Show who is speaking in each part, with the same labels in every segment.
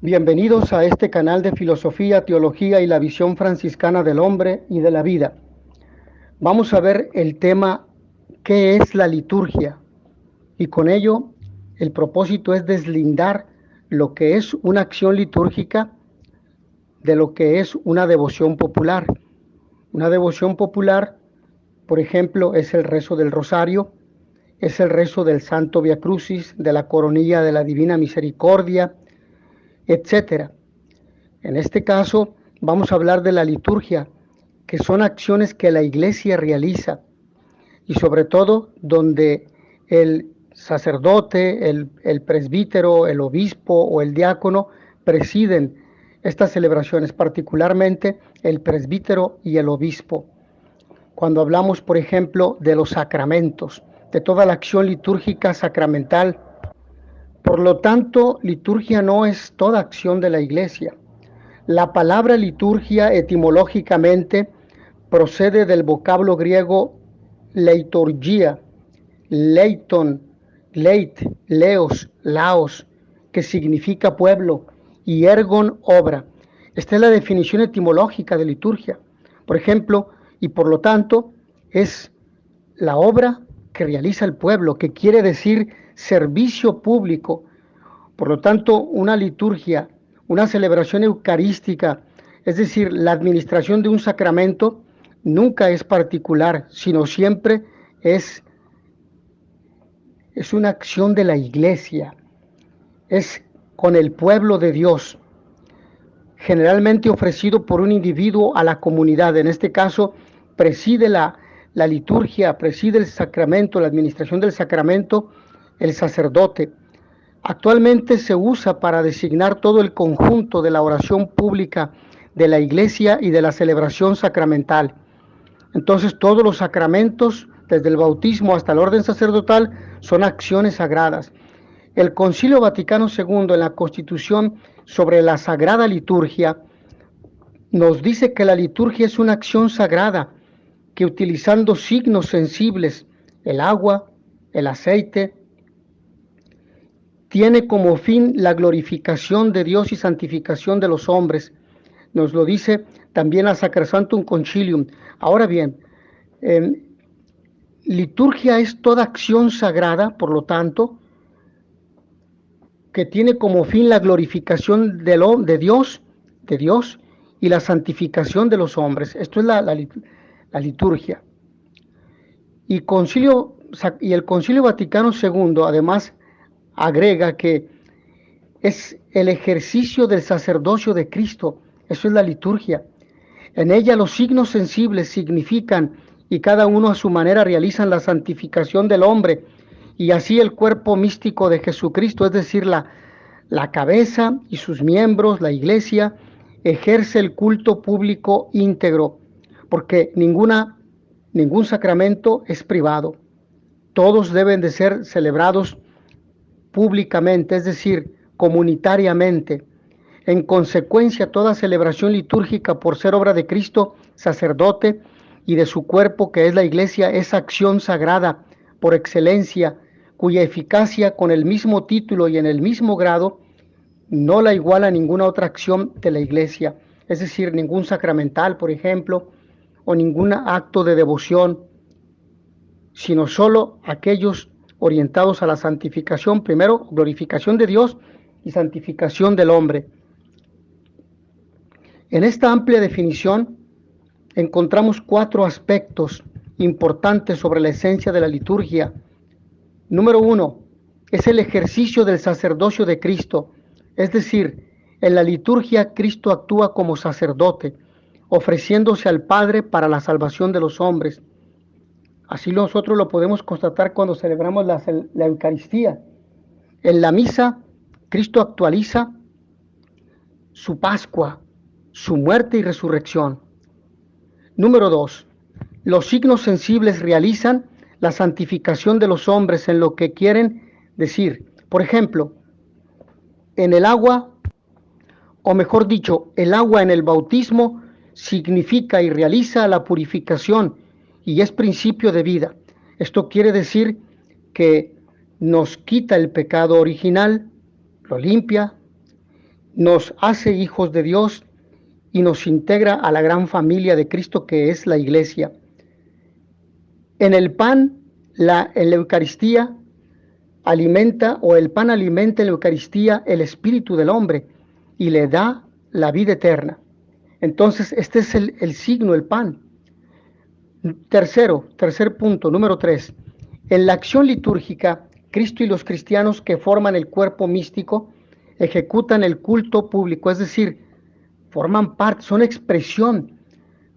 Speaker 1: Bienvenidos a este canal de filosofía, teología y la visión franciscana del hombre y de la vida. Vamos a ver el tema ¿qué es la liturgia? Y con ello el propósito es deslindar lo que es una acción litúrgica de lo que es una devoción popular. Una devoción popular, por ejemplo, es el rezo del rosario, es el rezo del Santo Via Crucis, de la coronilla de la Divina Misericordia, etcétera. En este caso, vamos a hablar de la liturgia, que son acciones que la Iglesia realiza y sobre todo donde el sacerdote, el presbítero, el obispo o el diácono presiden estas celebraciones, particularmente el presbítero y el obispo. Cuando hablamos, por ejemplo, de los sacramentos, de toda la acción litúrgica sacramental. Por lo tanto, liturgia no es toda acción de la Iglesia. La palabra liturgia etimológicamente procede del vocablo griego leiturgia, leiton, leit, leos, laos, que significa pueblo, y ergon, obra. Esta es la definición etimológica de liturgia. Por ejemplo, y por lo tanto, es la obra que realiza el pueblo, que quiere decir servicio público. Por lo tanto, una liturgia, una celebración eucarística, es decir, la administración de un sacramento, nunca es particular, sino siempre es una acción de la Iglesia, es con el pueblo de Dios, generalmente ofrecido por un individuo a la comunidad. En este caso, preside la liturgia, preside el sacramento, la administración del sacramento, el sacerdote. Actualmente se usa para designar todo el conjunto de la oración pública de la Iglesia y de la celebración sacramental. Entonces, todos los sacramentos, desde el bautismo hasta el orden sacerdotal, son acciones sagradas. El Concilio Vaticano II, en la Constitución sobre la Sagrada Liturgia, nos dice que la liturgia es una acción sagrada que, utilizando signos sensibles, el agua, el aceite, tiene como fin la glorificación de Dios y santificación de los hombres. Nos lo dice también la Sacrosanctum Concilium. Ahora bien, liturgia es toda acción sagrada, por lo tanto, que tiene como fin la glorificación de Dios y la santificación de los hombres. Esto es la liturgia. Y el Concilio Vaticano II, además, agrega que es el ejercicio del sacerdocio de Cristo. Eso es la liturgia. En ella los signos sensibles significan y cada uno a su manera realizan la santificación del hombre, y así el cuerpo místico de Jesucristo, es decir, la cabeza y sus miembros, la Iglesia, ejerce el culto público íntegro, porque ningún sacramento es privado. Todos deben de ser celebrados públicamente, es decir, comunitariamente. En consecuencia, toda celebración litúrgica, por ser obra de Cristo, sacerdote, y de su cuerpo, que es la Iglesia, es acción sagrada por excelencia, cuya eficacia, con el mismo título y en el mismo grado, no la iguala ninguna otra acción de la Iglesia, es decir, ningún sacramental, por ejemplo, o ningún acto de devoción, sino solo aquellos orientados a la santificación, primero glorificación de Dios y santificación del hombre. En esta amplia definición encontramos 4 aspectos importantes sobre la esencia de la liturgia. Número 1, es el ejercicio del sacerdocio de Cristo, es decir, en la liturgia Cristo actúa como sacerdote, ofreciéndose al Padre para la salvación de los hombres. Así nosotros lo podemos constatar cuando celebramos la Eucaristía. En la misa, Cristo actualiza su Pascua, su muerte y resurrección. Número 2. Los signos sensibles realizan la santificación de los hombres en lo que quieren decir. Por ejemplo, en el agua, o mejor dicho, el agua en el bautismo significa y realiza la purificación y es principio de vida. Esto quiere decir que nos quita el pecado original, lo limpia nos hace hijos de Dios y nos integra a la gran familia de Cristo que es la Iglesia. En el pan, en la Eucaristía, el pan alimenta en la Eucaristía el espíritu del hombre y le da la vida eterna. Entonces, este es el signo, el pan. Tercer punto, número 3. En la acción litúrgica, Cristo y los cristianos que forman el cuerpo místico ejecutan el culto público, es decir, forman parte, son expresión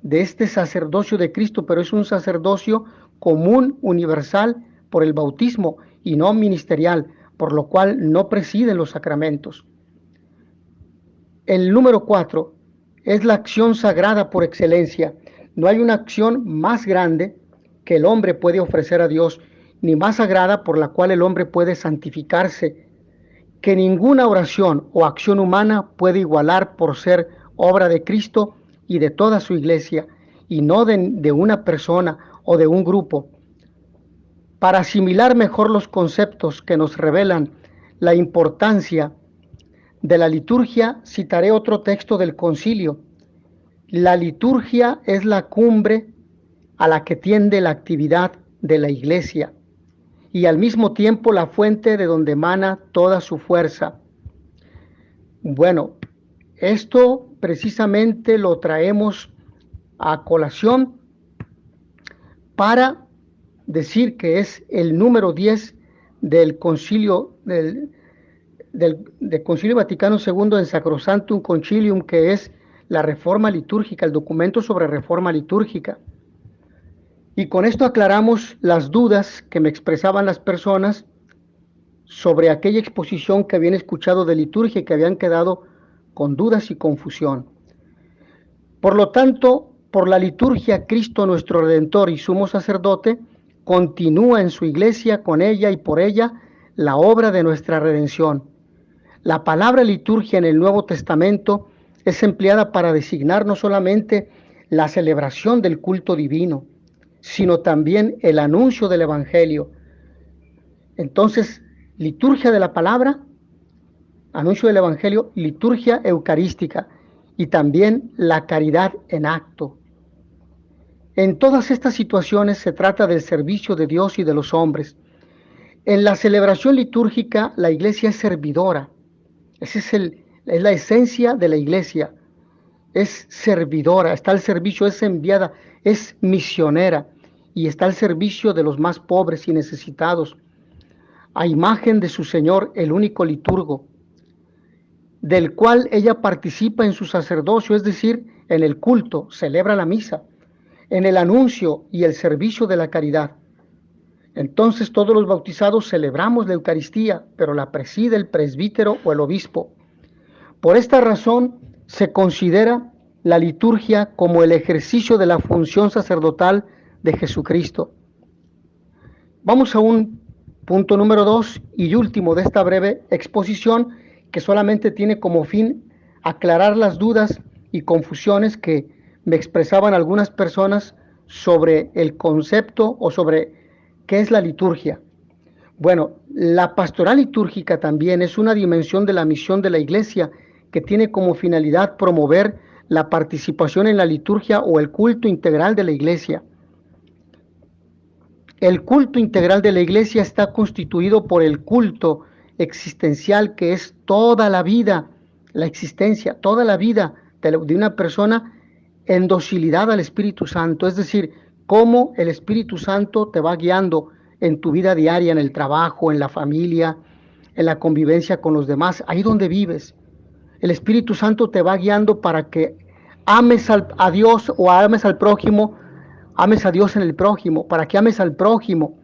Speaker 1: de este sacerdocio de Cristo, pero es un sacerdocio común, universal, por el bautismo y no ministerial, por lo cual no presiden los sacramentos. El número 4 es la acción sagrada por excelencia. No hay una acción más grande que el hombre puede ofrecer a Dios, ni más sagrada por la cual el hombre puede santificarse, que ninguna oración o acción humana puede igualar por ser obra de Cristo y de toda su iglesia, y no de una persona o de un grupo. Para asimilar mejor los conceptos que nos revelan la importancia de la liturgia, citaré otro texto del concilio. La liturgia es la cumbre a la que tiende la actividad de la iglesia y al mismo tiempo la fuente de donde emana toda su fuerza. Bueno, esto precisamente lo traemos a colación para decir que es el número 10 del concilio del Concilio Vaticano II en Sacrosanctum Concilium, que es la reforma litúrgica, el documento sobre reforma litúrgica. Y con esto aclaramos las dudas que me expresaban las personas sobre aquella exposición que habían escuchado de liturgia y que habían quedado con dudas y confusión. Por lo tanto, por la liturgia, Cristo nuestro Redentor y sumo sacerdote continúa en su iglesia, con ella y por ella, la obra de nuestra redención. La palabra liturgia en el Nuevo Testamento es empleada para designar no solamente la celebración del culto divino, sino también el anuncio del Evangelio. Entonces, liturgia de la palabra, anuncio del Evangelio, liturgia eucarística y también la caridad en acto. En todas estas situaciones se trata del servicio de Dios y de los hombres. En la celebración litúrgica, la iglesia es servidora. Esa es la esencia de la iglesia. Es servidora, está al servicio, es enviada, es misionera y está al servicio de los más pobres y necesitados, a imagen de su Señor, el único liturgo, del cual ella participa en su sacerdocio, es decir, en el culto, celebra la misa, en el anuncio y el servicio de la caridad. Entonces todos los bautizados celebramos la Eucaristía, pero la preside el presbítero o el obispo. Por esta razón se considera la liturgia como el ejercicio de la función sacerdotal de Jesucristo. Vamos a un punto número 2 y último de esta breve exposición, que solamente tiene como fin aclarar las dudas y confusiones que me expresaban algunas personas sobre el concepto o sobre ¿qué es la liturgia? Bueno, la pastoral litúrgica también es una dimensión de la misión de la Iglesia que tiene como finalidad promover la participación en la liturgia o el culto integral de la Iglesia. El culto integral de la Iglesia está constituido por el culto existencial, que es toda la vida, la existencia, toda la vida de una persona en docilidad al Espíritu Santo, es decir, cómo el Espíritu Santo te va guiando en tu vida diaria, en el trabajo, en la familia, en la convivencia con los demás, ahí donde vives. El Espíritu Santo te va guiando para que ames a Dios o ames al prójimo, ames a Dios en el prójimo, para que ames al prójimo,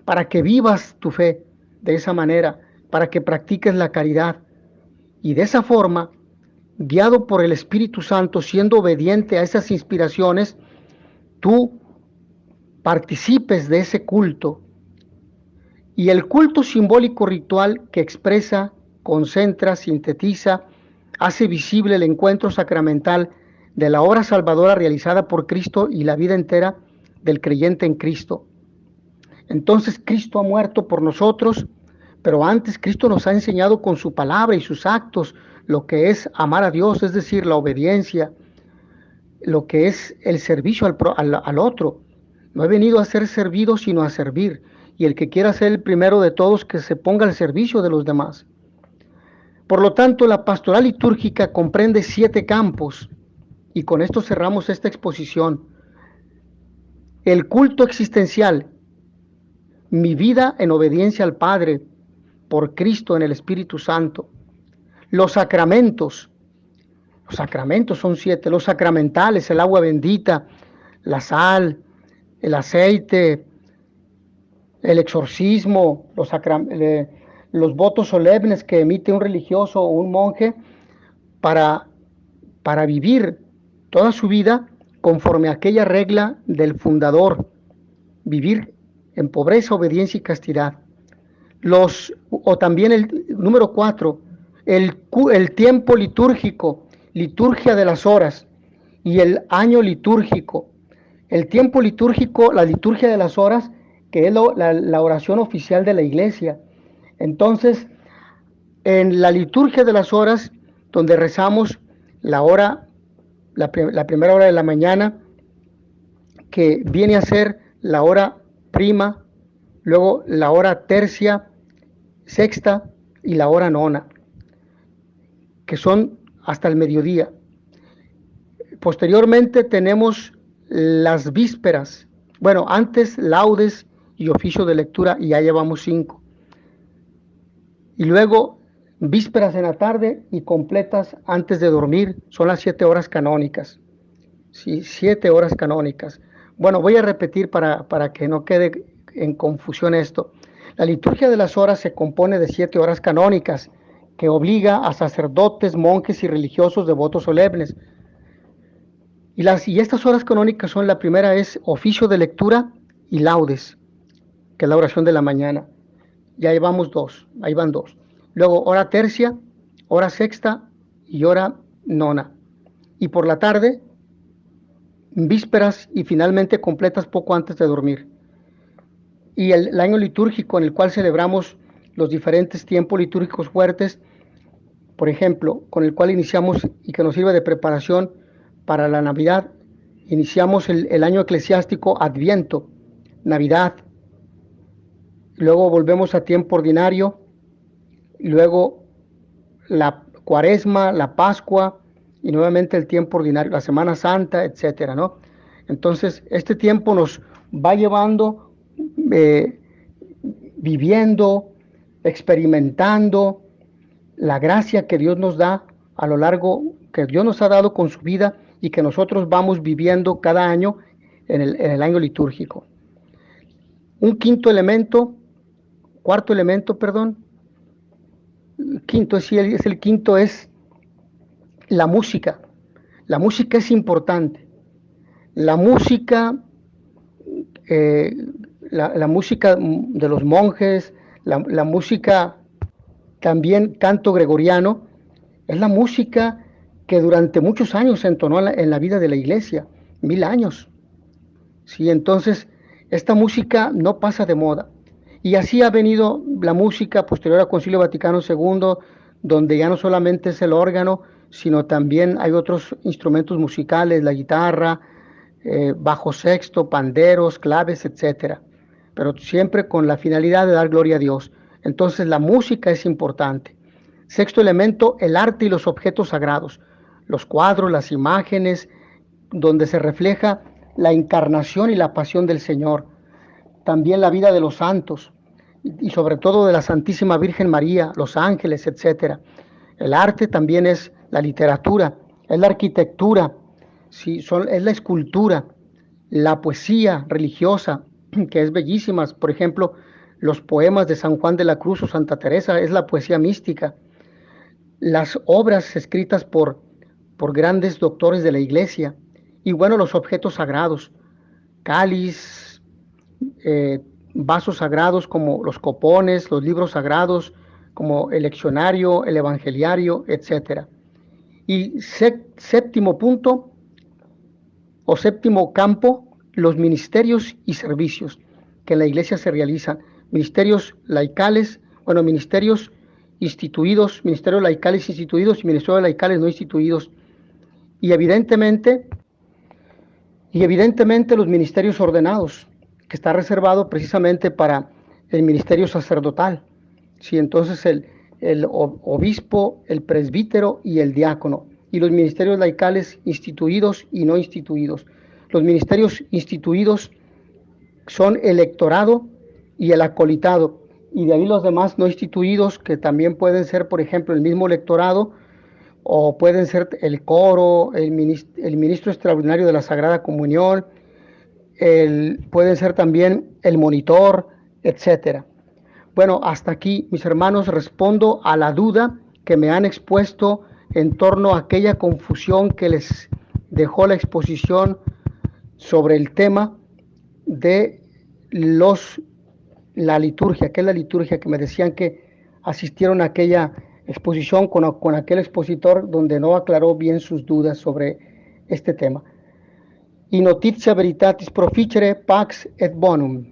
Speaker 1: para que vivas tu fe de esa manera, para que practiques la caridad. Y de esa forma, guiado por el Espíritu Santo, siendo obediente a esas inspiraciones, tú participes de ese culto. Y el culto simbólico ritual que expresa, concentra, sintetiza, hace visible el encuentro sacramental de la obra salvadora realizada por Cristo y la vida entera del creyente en Cristo. Entonces Cristo ha muerto por nosotros, Pero antes Cristo nos ha enseñado con su palabra y sus actos lo que es amar a Dios, es decir, la obediencia, lo que es el servicio al otro. No he venido a ser servido, sino a servir. Y el que quiera ser el primero de todos, que se ponga al servicio de los demás. Por lo tanto, la pastoral litúrgica comprende 7 campos. Y con esto cerramos esta exposición. El culto existencial, mi vida en obediencia al Padre, por Cristo en el Espíritu Santo. Los sacramentos son 7, los sacramentales, el agua bendita, la sal, el aceite, el exorcismo, los votos solemnes que emite un religioso o un monje para vivir toda su vida conforme a aquella regla del fundador, vivir en pobreza, obediencia y castidad. O también el número 4, el tiempo litúrgico, liturgia de las horas, y el año litúrgico. El tiempo litúrgico, la liturgia de las horas, que es la oración oficial de la iglesia. Entonces, en la liturgia de las horas, donde rezamos la primera hora de la mañana, que viene a ser la hora prima, luego la hora tercia, sexta y la hora nona, que son hasta el mediodía. Posteriormente tenemos las vísperas. Bueno, antes laudes y oficio de lectura, y ya llevamos 5. Y luego vísperas en la tarde y completas antes de dormir, son las 7 horas canónicas. Sí, 7 horas canónicas. Bueno, voy a repetir para que no quede en confusión esto. La liturgia de las horas se compone de 7 horas canónicas, que obliga a sacerdotes, monjes y religiosos de votos solemnes. Y estas horas canónicas son: la primera es oficio de lectura y laudes, que es la oración de la mañana. Ya llevamos 2, ahí van 2. Luego hora tercia, hora sexta y hora nona. Y por la tarde, vísperas y finalmente completas poco antes de dormir. Y el año litúrgico, en el cual celebramos los diferentes tiempos litúrgicos fuertes, por ejemplo, con el cual iniciamos y que nos sirve de preparación para la Navidad. Iniciamos el año eclesiástico Adviento, Navidad, luego volvemos a tiempo ordinario, y luego la Cuaresma, la Pascua, y nuevamente el tiempo ordinario, la Semana Santa, etcétera, ¿no? Entonces, este tiempo nos va llevando, viviendo, experimentando la gracia que Dios nos da a lo largo, que Dios nos ha dado con su vida y que nosotros vamos viviendo cada año en el año litúrgico. Un cuarto elemento, quinto, es la música. La música es importante. La música, la música de los monjes, la música también canto gregoriano, es la música que durante muchos años se entonó en la vida de la iglesia, 1000 años. Sí, entonces esta música no pasa de moda. Y así ha venido la música posterior al Concilio Vaticano II, donde ya no solamente es el órgano, sino también hay otros instrumentos musicales, la guitarra, bajo sexto, panderos, claves, etcétera, pero siempre con la finalidad de dar gloria a Dios. Entonces la música es importante. Sexto elemento, el arte y los objetos sagrados, los cuadros, las imágenes, donde se refleja la encarnación y la pasión del Señor. También la vida de los santos y sobre todo de la Santísima Virgen María, los ángeles, etcétera. El arte también es la literatura, es la arquitectura, sí, es la escultura, la poesía religiosa, que es bellísima. Por ejemplo, los poemas de San Juan de la Cruz o Santa Teresa es la poesía mística. Las obras escritas por grandes doctores de la iglesia. Y bueno, los objetos sagrados, cáliz, vasos sagrados como los copones, los libros sagrados como el leccionario, el evangeliario, etcétera. Y séptimo punto o séptimo campo, los ministerios y servicios que en la iglesia se realizan, ministerios laicales Bueno, ministerios instituidos, ministerios laicales instituidos y ministerios laicales no instituidos. Y evidentemente los ministerios ordenados, que está reservado precisamente para el ministerio sacerdotal. Sí, entonces el obispo, el presbítero y el diácono. Y los ministerios laicales instituidos y no instituidos. Los ministerios instituidos son el lectorado y el acolitado. Y de ahí los demás no instituidos, que también pueden ser, por ejemplo, el mismo lectorado, o pueden ser el coro, el ministro extraordinario de la Sagrada Comunión, pueden ser también el monitor, etcétera. Bueno, hasta aquí, mis hermanos, respondo a la duda que me han expuesto en torno a aquella confusión que les dejó la exposición sobre el tema de la liturgia, que es la liturgia, que me decían que asistieron a aquella exposición con aquel expositor donde no aclaró bien sus dudas sobre este tema. Y notitia veritatis proficere pax et bonum.